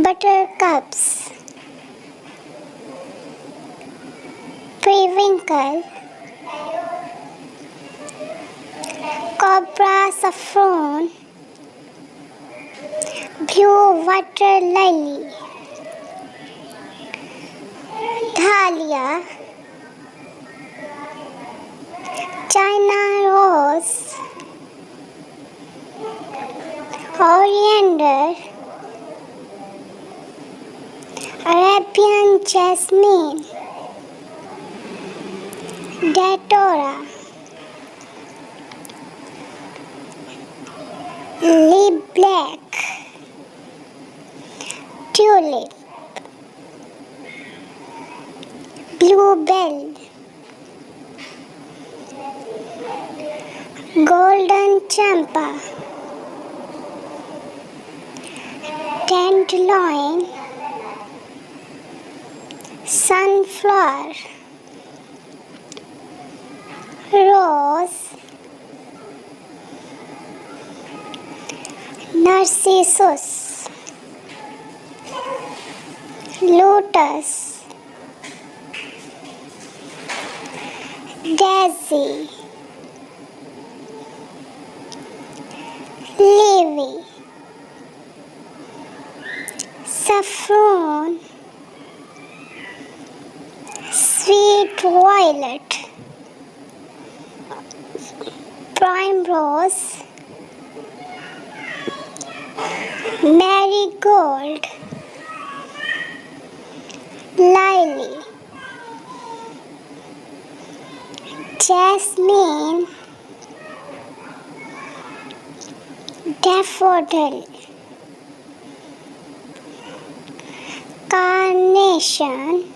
buttercups, periwinkle, cobra saffron, blue water lily, dahlia, China rose, coriander, Arabian jasmine, datura, lily black, tulip, bluebell, golden champa, dandelion, sunflower, rose, narcissus, lotus, daisy, lily, saffron, sweet violet, primrose, marigold, lily, jasmine, daffodil, carnation,